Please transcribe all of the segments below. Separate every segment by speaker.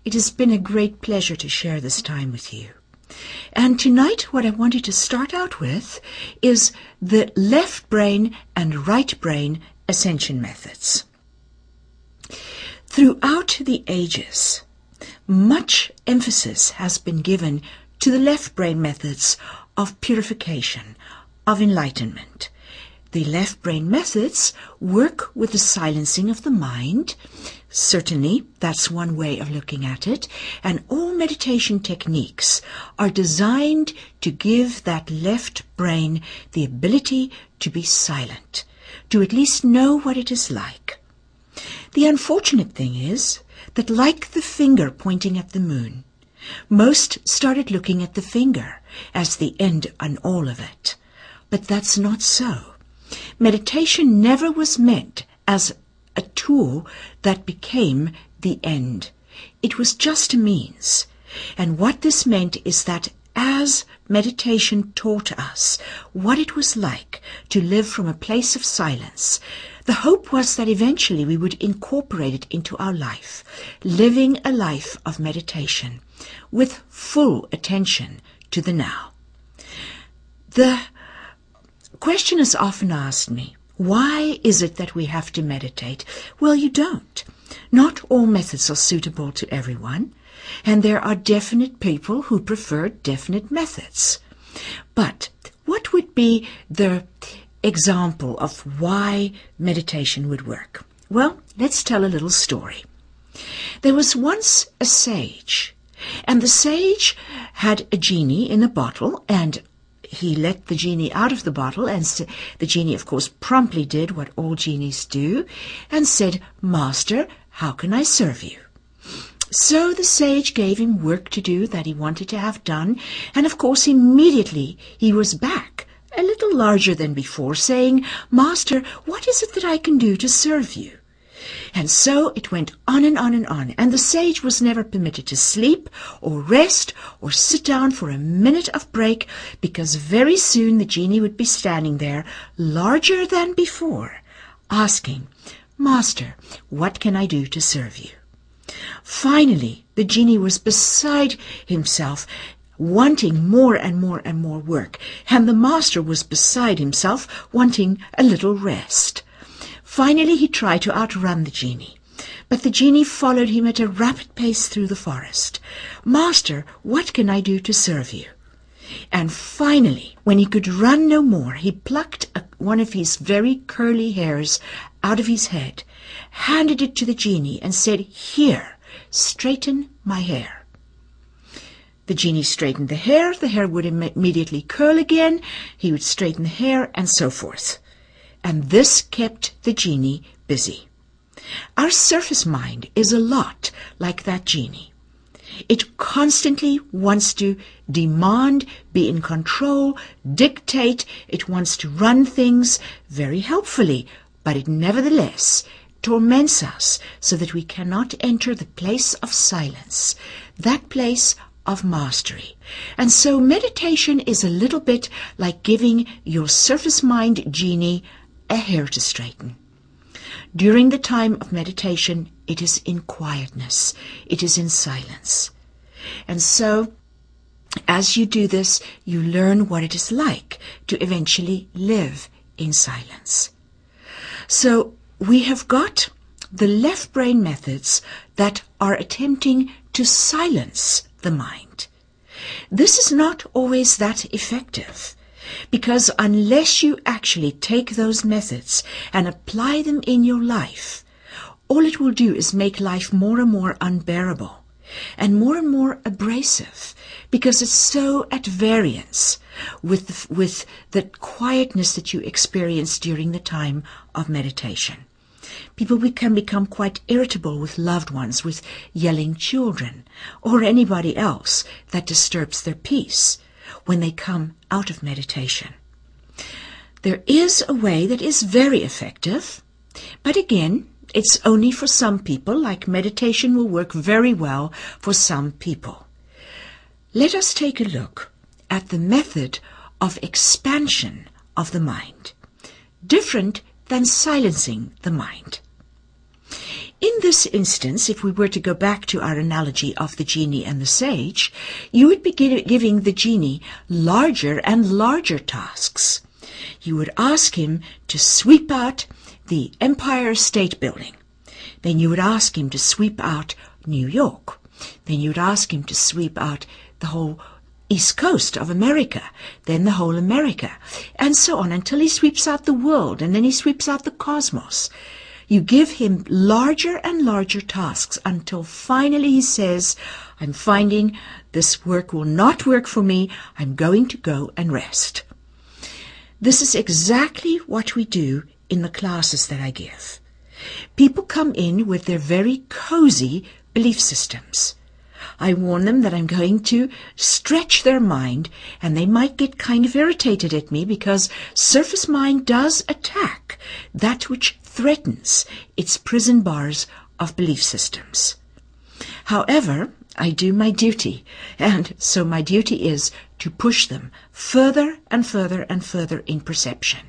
Speaker 1: It has been a great pleasure to share this time with you. And tonight what I wanted to start out with is the left brain and right brain ascension methods. Throughout the ages, much emphasis has been given to the left brain methods of purification, of enlightenment. The left brain methods work with the silencing of the mind. Certainly, that's one way of looking at it. And all meditation techniques are designed to give that left brain the ability to be silent, to at least know what it is like. The unfortunate thing is that, like the finger pointing at the moon, most started looking at the finger as the end on all of it. But that's not so. Meditation never was meant as a tool that became the end. It was just a means. And what this meant is that as meditation taught us what it was like to live from a place of silence, the hope was that eventually we would incorporate it into our life, living a life of meditation with full attention to the now. The question is often asked me, why is it that we have to meditate? Well, you don't. Not all methods are suitable to everyone, and there are definite people who prefer definite methods. But what would be the example of why meditation would work? Well, let's tell a little story. There was once a sage, and the sage had a genie in a bottle, and he let the genie out of the bottle, and the genie, of course, promptly did what all genies do, and said, "Master, how can I serve you?" So the sage gave him work to do that he wanted to have done, and of course immediately he was back, a little larger than before, saying, "Master, what is it that I can do to serve you?" And so it went on and on and on, and the sage was never permitted to sleep or rest or sit down for a minute of break, because very soon the genie would be standing there, larger than before, asking, "Master, what can I do to serve you?" Finally, the genie was beside himself, wanting more and more and more work, and the master was beside himself, wanting a little rest. Finally, he tried to outrun the genie, but the genie followed him at a rapid pace through the forest. "Master, what can I do to serve you?" And finally, when he could run no more, he plucked one of his very curly hairs out of his head, handed it to the genie, and said, "Here, straighten my hair." The genie straightened the hair would immediately curl again, he would straighten the hair, and so forth. And this kept the genie busy. Our surface mind is a lot like that genie. It constantly wants to demand, be in control, dictate. It wants to run things very helpfully, but it nevertheless torments us so that we cannot enter the place of silence, that place of mastery. And so meditation is a little bit like giving your surface mind genie a hair to straighten. During the time of meditation, it is in quietness, it is in silence. And so, as you do this, you learn what it is like to eventually live in silence. So, we have got the left brain methods that are attempting to silence the mind. This is not always that effective, because unless you actually take those methods and apply them in your life, all it will do is make life more and more unbearable and more abrasive, because it's so at variance with the quietness that you experience during the time of meditation. People can become quite irritable with loved ones, with yelling children, or anybody else that disturbs their peace when they come out of meditation. There is a way that is very effective, but again, it's only for some people, like meditation will work very well for some people. Let us take a look at the method of expansion of the mind, different than silencing the mind. In this instance, if we were to go back to our analogy of the genie and the sage, you would be giving the genie larger and larger tasks. You would ask him to sweep out the Empire State Building. Then you would ask him to sweep out New York. Then you would ask him to sweep out the whole East Coast of America, then the whole America, and so on until he sweeps out the world, and then he sweeps out the cosmos. You give him larger and larger tasks until finally he says, I'm finding this work will not work for me. I'm going to go and rest. This is exactly what we do in the classes that I give. People come in with their very cozy belief systems. I warn them that I'm going to stretch their mind, and they might get kind of irritated at me because surface mind does attack that which threatens its prison bars of belief systems. However, I do my duty, and so my duty is to push them further and further and further in perception,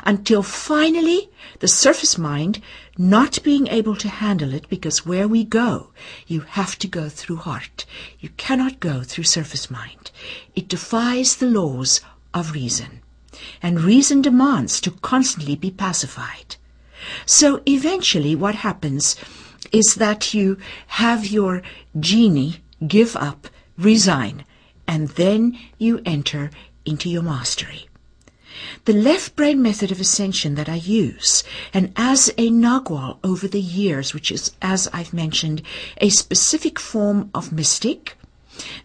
Speaker 1: until finally the surface mind, not being able to handle it, because where we go, you have to go through heart. You cannot go through surface mind. It defies the laws of reason, and reason demands to constantly be pacified. So eventually what happens is that you have your genie give up, resign, and then you enter into your mastery. The left brain method of ascension that I use, and as a Nagual over the years, which is, as I've mentioned, a specific form of mystic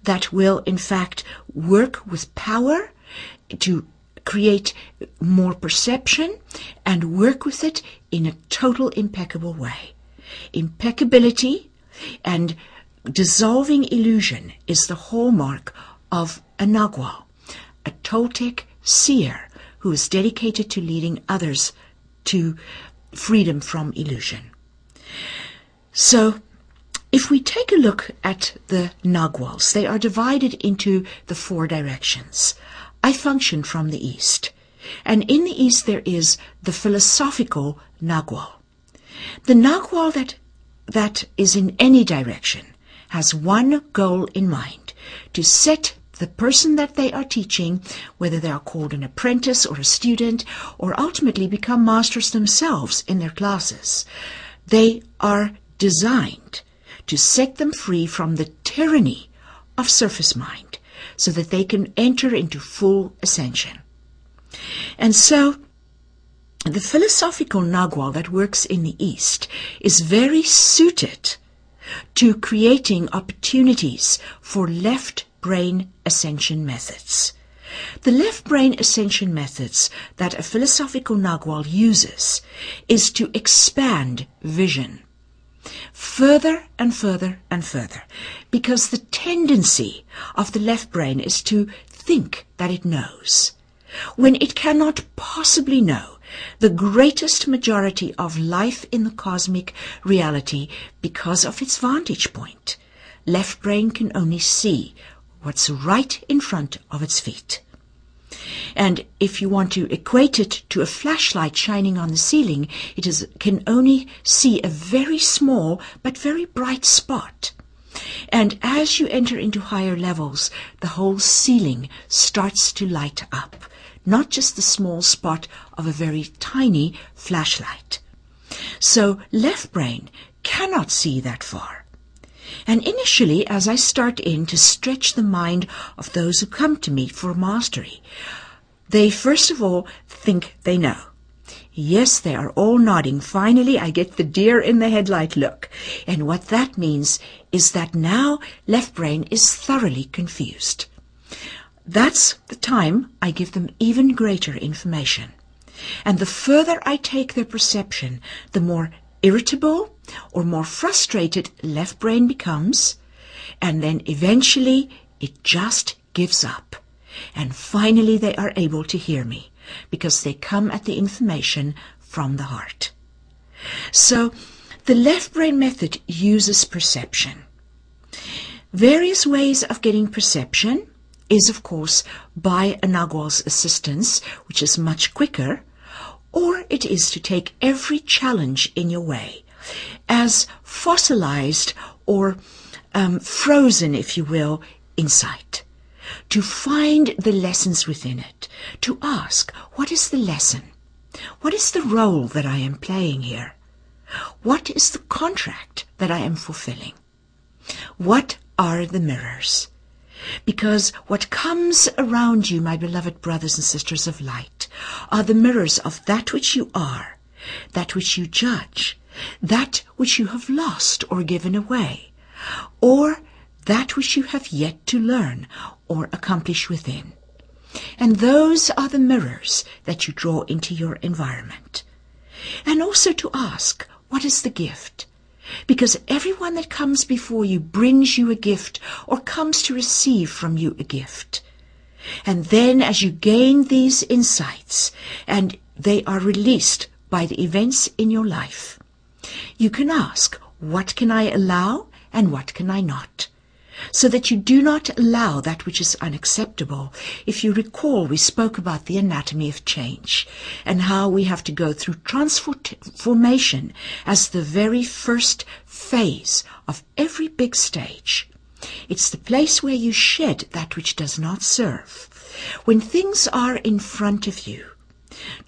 Speaker 1: that will in fact work with power to create more perception and work with it in a total impeccable way. Impeccability and dissolving illusion is the hallmark of a Nagual, a Toltec seer who is dedicated to leading others to freedom from illusion. So, if we take a look at the Naguals, they are divided into the 4 directions. I function from the East, and in the East there is the philosophical Nagual. The Nagual that is in any direction has one goal in mind: to set the person that they are teaching, whether they are called an apprentice or a student, or ultimately become masters themselves in their classes. They are designed to set them free from the tyranny of surface mind so that they can enter into full ascension. And so the philosophical Nagual that works in the East is very suited to creating opportunities for left brain ascension methods. The left brain ascension methods that a philosophical Nagual uses is to expand vision further and further and further, because the tendency of the left brain is to think that it knows, when it cannot possibly know the greatest majority of life in the cosmic reality because of its vantage point. Left brain can only see what's right in front of its feet. And if you want to equate it to a flashlight shining on the ceiling, can only see a very small but very bright spot. And as you enter into higher levels, the whole ceiling starts to light up, not just the small spot of a very tiny flashlight. So left brain cannot see that far. And initially, as I start in to stretch the mind of those who come to me for mastery, they first of all think they know. Yes, they are all nodding. Finally, I get the deer in the headlight look. And what that means is that now left brain is thoroughly confused. That's the time I give them even greater information. And the further I take their perception, the more irritable or more frustrated left brain becomes, and then eventually it just gives up. And finally they are able to hear me, because they come at the information from the heart. So the left brain method uses perception. Various ways of getting perception is, of course, by a Nagual's assistance, which is much quicker, or it is to take every challenge in your way as fossilized or frozen, if you will, insight. To find the lessons within it, to ask, what is the lesson? What is the role that I am playing here? What is the contract that I am fulfilling? What are the mirrors? Because what comes around you, my beloved brothers and sisters of light, are the mirrors of that which you are, that which you judge, that which you have lost or given away, or that which you have yet to learn or accomplish within. And those are the mirrors that you draw into your environment. And also to ask, what is the gift? Because everyone that comes before you brings you a gift or comes to receive from you a gift. And then as you gain these insights and they are released by the events in your life, you can ask, what can I allow and what can I not? So that you do not allow that which is unacceptable. If you recall, we spoke about the anatomy of change and how we have to go through transformation as the very first phase of every big stage. It's the place where you shed that which does not serve. When things are in front of you,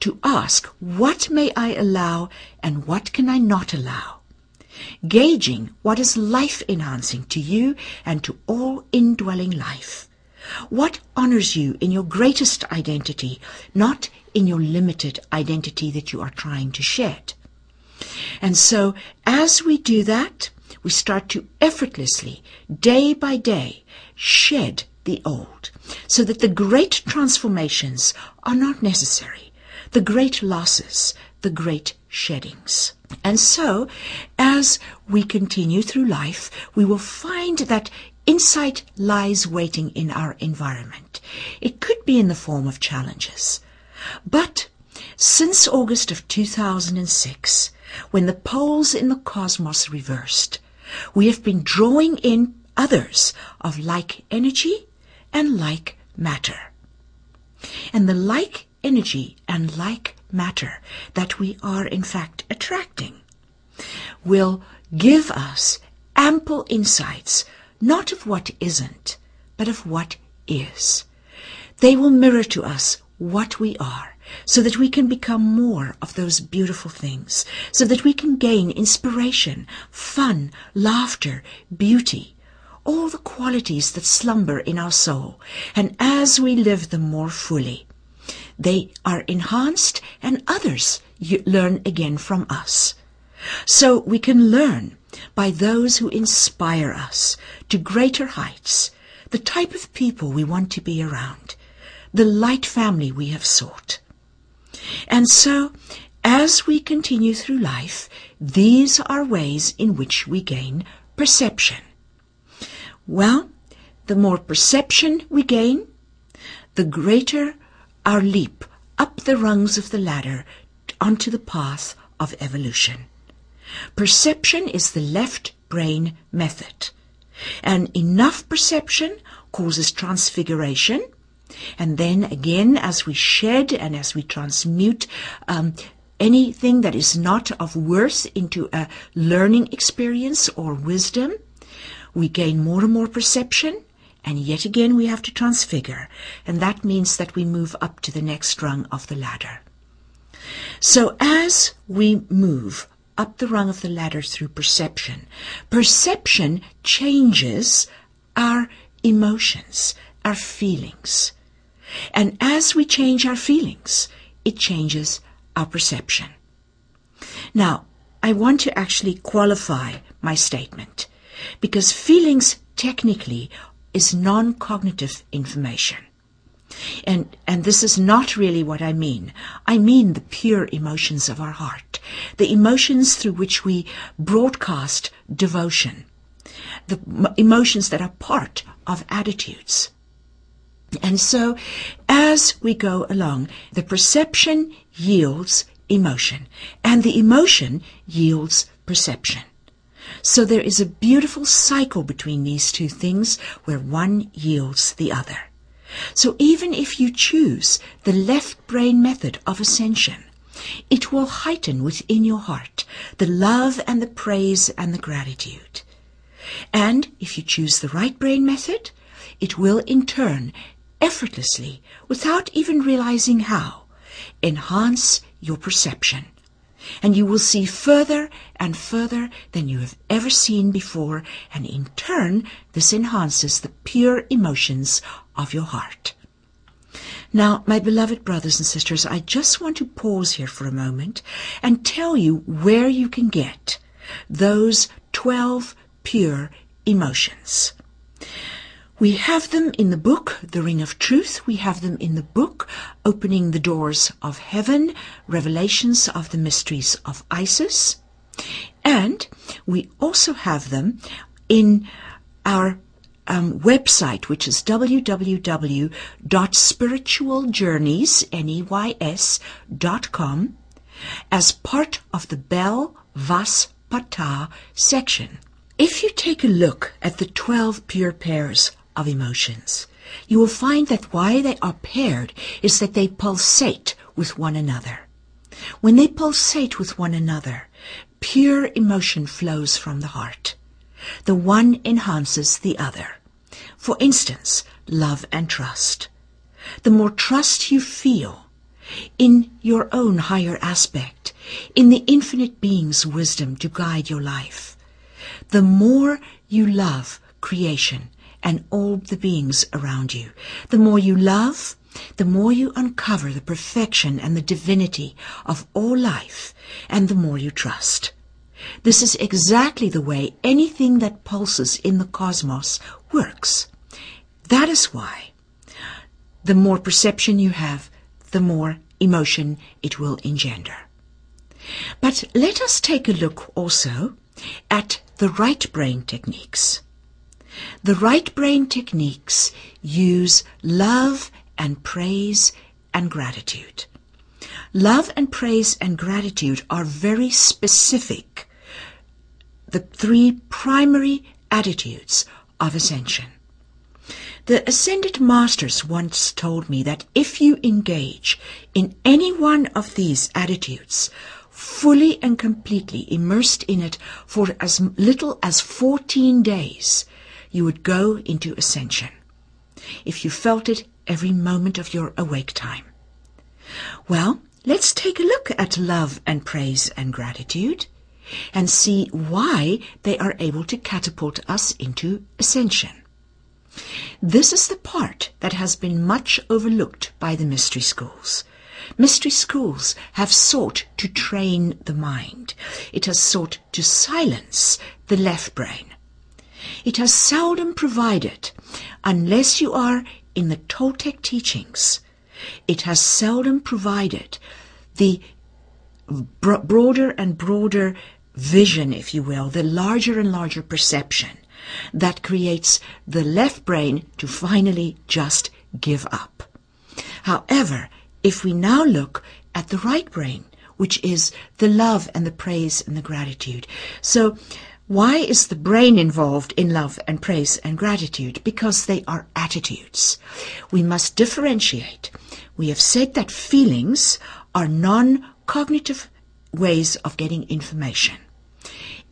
Speaker 1: to ask, what may I allow and what can I not allow? Gauging what is life-enhancing to you and to all indwelling life. What honors you in your greatest identity, not in your limited identity that you are trying to shed. And so, as we do that, we start to effortlessly, day by day, shed the old, so that the great transformations are not necessary, the great losses, the great sheddings. And so, as we continue through life, we will find that insight lies waiting in our environment. It could be in the form of challenges. But since August of 2006, when the poles in the cosmos reversed, we have been drawing in others of like energy and like matter. And the like energy and like matter that we are in fact attracting will give us ample insights, not of what isn't, but of what is. They will mirror to us what we are, so that we can become more of those beautiful things, so that we can gain inspiration, fun, laughter, beauty, all the qualities that slumber in our soul, and as we live them more fully, they are enhanced and others learn again from us. So we can learn by those who inspire us to greater heights, the type of people we want to be around, the light family we have sought. And so, as we continue through life, these are ways in which we gain perception. Well, the more perception we gain, the greater our leap up the rungs of the ladder onto the path of evolution. Perception is the left brain method. And enough perception causes transfiguration. And then again, as we shed and as we transmute anything that is not of worth into a learning experience or wisdom, we gain more and more perception. And yet again we have to transfigure, and that means that we move up to the next rung of the ladder. So as we move up the rung of the ladder through perception, perception changes our emotions, our feelings. And as we change our feelings, it changes our perception. Now, I want to actually qualify my statement, because feelings technically is non-cognitive information. And this is not really what I mean. I mean the pure emotions of our heart, the emotions through which we broadcast devotion, the emotions that are part of attitudes. And so, as we go along, the perception yields emotion, and the emotion yields perception. So there is a beautiful cycle between these two things where one yields the other. So even if you choose the left brain method of ascension, it will heighten within your heart the love and the praise and the gratitude. And if you choose the right brain method, it will in turn effortlessly, without even realizing how, enhance your perception. And you will see further and further than you have ever seen before, and in turn, this enhances the pure emotions of your heart. Now, my beloved brothers and sisters, I just want to pause here for a moment and tell you where you can get those 12 pure emotions. We have them in the book, The Ring of Truth. We have them in the book, Opening the Doors of Heaven, Revelations of the Mysteries of Isis. And we also have them in our website, which is www.spiritualjourneys.com, as part of the Bel Vas Patah section. If you take a look at the 12 pure pairs of emotions, you will find that why they are paired is that they pulsate with one another. When they pulsate with one another, pure emotion flows from the heart. The one enhances the other. For instance, love and trust. The more trust you feel in your own higher aspect, in the infinite being's wisdom to guide your life, the more you love creation and all the beings around you. The more you love, the more you uncover the perfection and the divinity of all life, and the more you trust. This is exactly the way anything that pulses in the cosmos works. That is why the more perception you have, the more emotion it will engender. But let us take a look also at the right brain techniques. The right brain techniques use love and praise and gratitude. Love and praise and gratitude are very specific, the three primary attitudes of ascension. The Ascended Masters once told me that if you engage in any one of these attitudes, fully and completely immersed in it for as little as 14 days, you would go into ascension, if you felt it every moment of your awake time. Well, let's take a look at love and praise and gratitude and see why they are able to catapult us into ascension. This is the part that has been much overlooked by the mystery schools. Mystery schools have sought to train the mind. It has sought to silence the left brain. It has seldom provided, unless you are in the Toltec teachings, it has seldom provided the broader and broader vision, if you will, the larger and larger perception that creates the left brain to finally just give up. However, if we now look at the right brain, which is the love and the praise and the gratitude. So why is the brain involved in love and praise and gratitude? Because they are attitudes. We must differentiate. We have said that feelings are non-cognitive ways of getting information.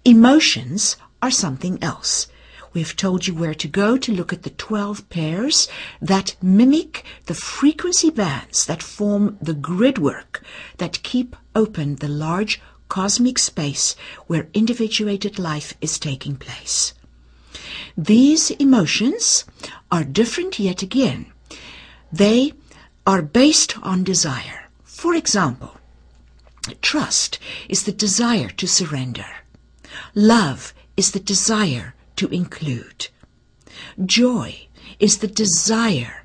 Speaker 1: Emotions are something else. We've told you where to go to look at the 12 pairs that mimic the frequency bands that form the gridwork that keep open the large cosmic space where individuated life is taking place. These emotions are different yet again. They are based on desire. For example, trust is the desire to surrender. Love is the desire to include. Joy is the desire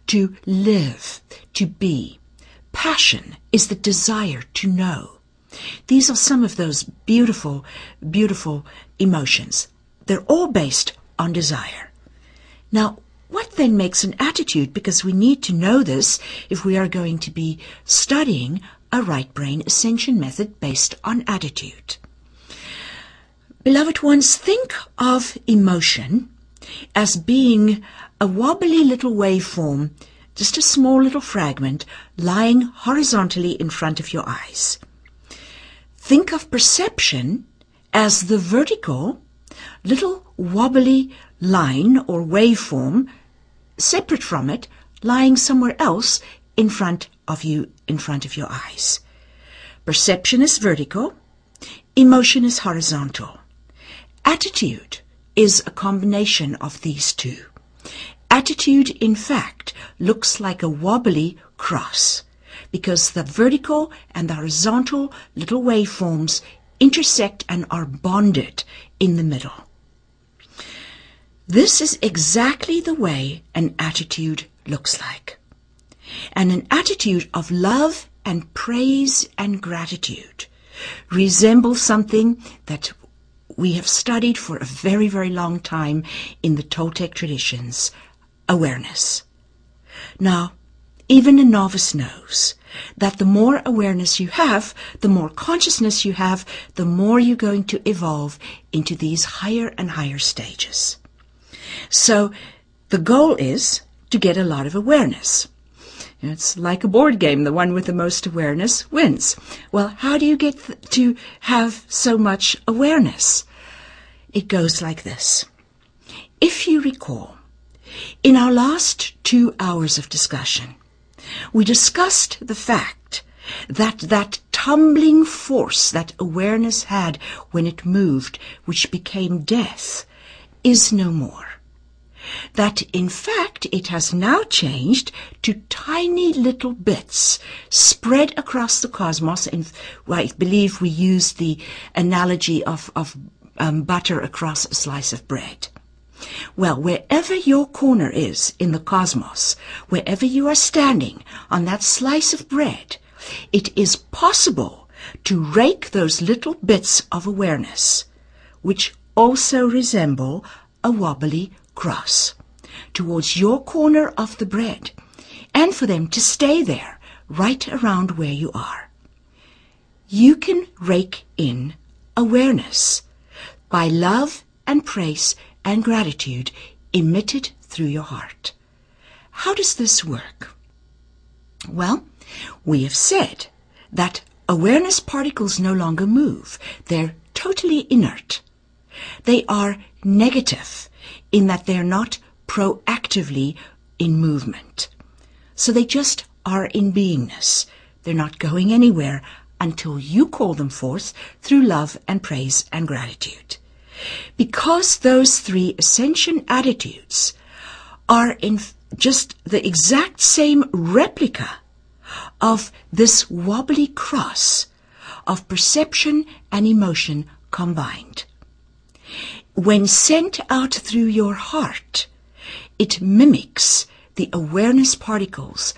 Speaker 1: to live, to be. Passion is the desire to know. These are some of those beautiful, beautiful emotions. They're all based on desire. Now, what then makes an attitude? Because we need to know this if we are going to be studying a right brain ascension method based on attitude. Beloved ones, think of emotion as being a wobbly little waveform, just a small little fragment lying horizontally in front of your eyes. Think of perception as the vertical little wobbly line or waveform, separate from it, lying somewhere else in front of you, in front of your eyes. Perception is vertical, emotion is horizontal. Attitude is a combination of these two. Attitude, in fact, looks like a wobbly cross because the vertical and the horizontal little waveforms intersect and are bonded in the middle. This is exactly the way an attitude looks like. And an attitude of love and praise and gratitude resembles something that we have studied for a very, very long time in the Toltec traditions, awareness. Now, even a novice knows that the more awareness you have, the more consciousness you have, the more you're going to evolve into these higher and higher stages. So the goal is to get a lot of awareness. It's like a board game. The one with the most awareness wins. Well, how do you get to have so much awareness? It goes like this. If you recall, in our last 2 hours of discussion, we discussed the fact that that tumbling force that awareness had when it moved, which became death, is no more. That in fact it has now changed to tiny little bits spread across the cosmos. And I believe we used the analogy of butter across a slice of bread. Well, wherever your corner is in the cosmos, wherever you are standing on that slice of bread, it is possible to rake those little bits of awareness, which also resemble a wobbly cross, towards your corner of the bread, and for them to stay there, right around where you are. You can rake in awareness by love and praise and gratitude emitted through your heart. How does this work? Well, we have said that awareness particles no longer move. They're totally inert. They are negative in that they're not proactively in movement. So they just are in beingness. They're not going anywhere until you call them forth through love and praise and gratitude. Because those 3 ascension attitudes are in just the exact same replica of this wobbly cross of perception and emotion combined. When sent out through your heart, it mimics the awareness particles,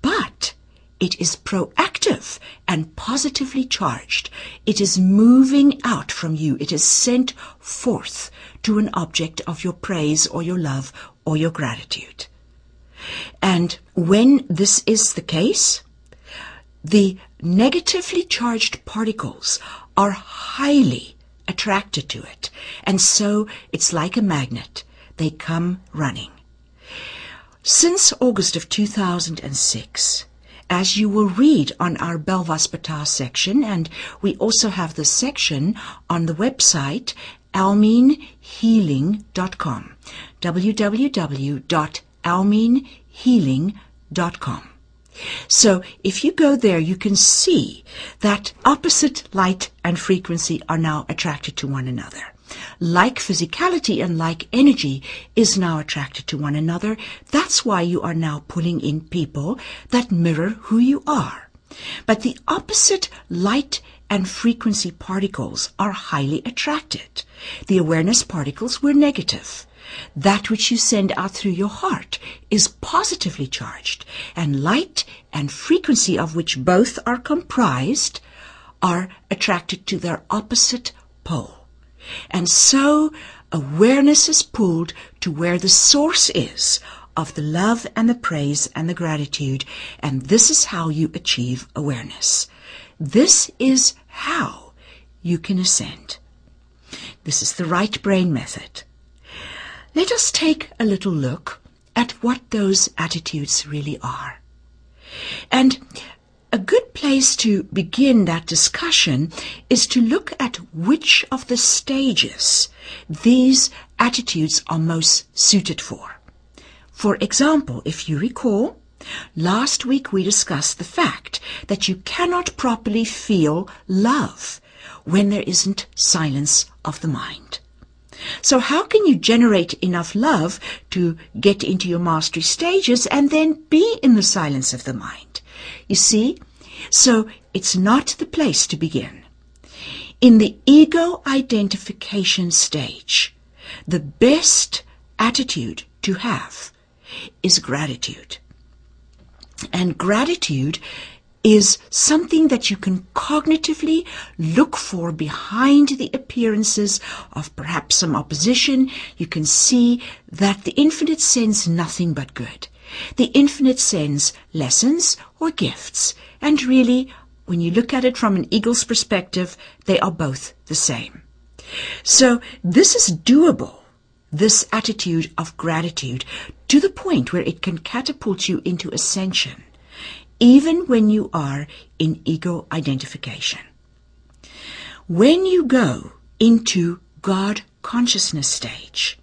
Speaker 1: but it is proactive and positively charged. It is moving out from you. It is sent forth to an object of your praise or your love or your gratitude. And when this is the case, the negatively charged particles are highly attracted to it. And so it's like a magnet. They come running. Since August of 2006, as you will read on our Belvaspata section, and we also have the section on the website alminehealing.com, www.alminehealing.com. So if you go there, you can see that opposite light and frequency are now attracted to one another. Like physicality and like energy is now attracted to one another. That's why you are now pulling in people that mirror who you are. But the opposite light and frequency particles are highly attracted. The awareness particles were negative. That which you send out through your heart is positively charged, and light and frequency, of which both are comprised, are attracted to their opposite pole. And so awareness is pulled to where the source is of the love and the praise and the gratitude, and this is how you achieve awareness. This is how you can ascend. This is the right brain method. Let us take a little look at what those attitudes really are. And a good place to begin that discussion is to look at which of the stages these attitudes are most suited for. For example, if you recall, last week we discussed the fact that you cannot properly feel love when there isn't silence of the mind. So how can you generate enough love to get into your mastery stages and then be in the silence of the mind? You see? So it's not the place to begin. In the ego identification stage, the best attitude to have is gratitude. And gratitude is something that you can cognitively look for behind the appearances of perhaps some opposition. You can see that the infinite sends nothing but good. The infinite sends lessons or gifts. And really, when you look at it from an eagle's perspective, they are both the same. So this is doable, this attitude of gratitude, to the point where it can catapult you into ascension, even when you are in ego identification. When you go into God consciousness stage,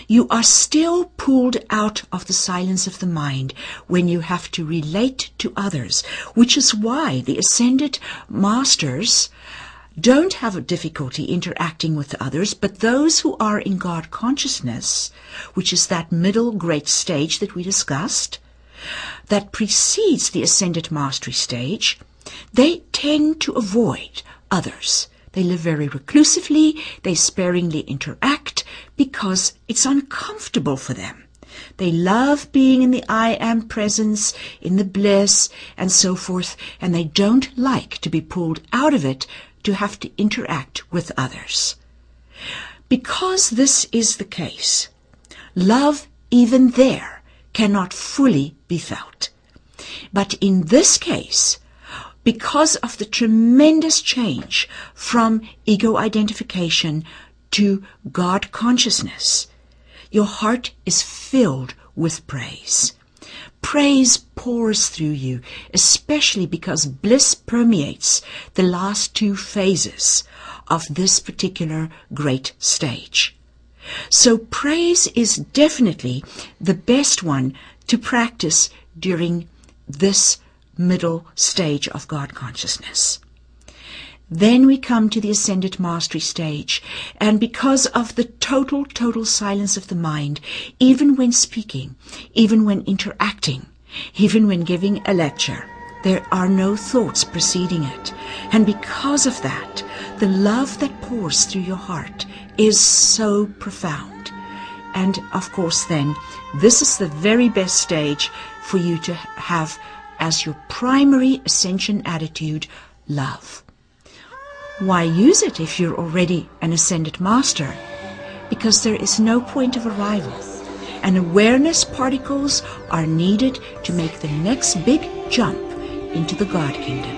Speaker 1: you are still pulled out of the silence of the mind when you have to relate to others, which is why the ascended masters don't have a difficulty interacting with others, but those who are in God consciousness, which is that middle great stage that we discussed, that precedes the ascended mastery stage, they tend to avoid others. They live very reclusively, they sparingly interact because it's uncomfortable for them. They love being in the I am presence, in the bliss, and so forth, and they don't like to be pulled out of it to have to interact with others. Because this is the case, love even there cannot fully be felt. But in this case, because of the tremendous change from ego identification to God consciousness, your heart is filled with praise. Praise pours through you, especially because bliss permeates the last two phases of this particular great stage. So praise is definitely the best one to practice during this middle stage of God consciousness. Then we come to the ascended mastery stage, and because of the total silence of the mind, even when speaking, even when interacting, even when giving a lecture, there are no thoughts preceding it. And because of that, the love that pours through your heart is so profound. And of course then, this is the very best stage for you to have as your primary ascension attitude, love. Why use it if you're already an ascended master? Because there is no point of arrival, and awareness particles are needed to make the next big jump into the God kingdom.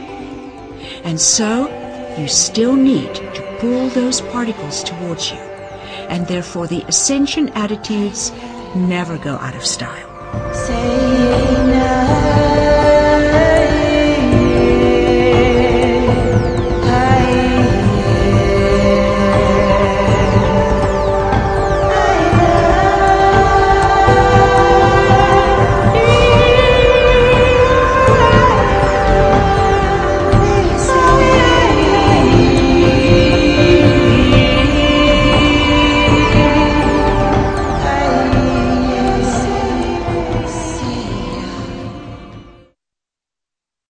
Speaker 1: And so you still need to pull those particles towards you, and therefore the ascension attitudes never go out of style. Say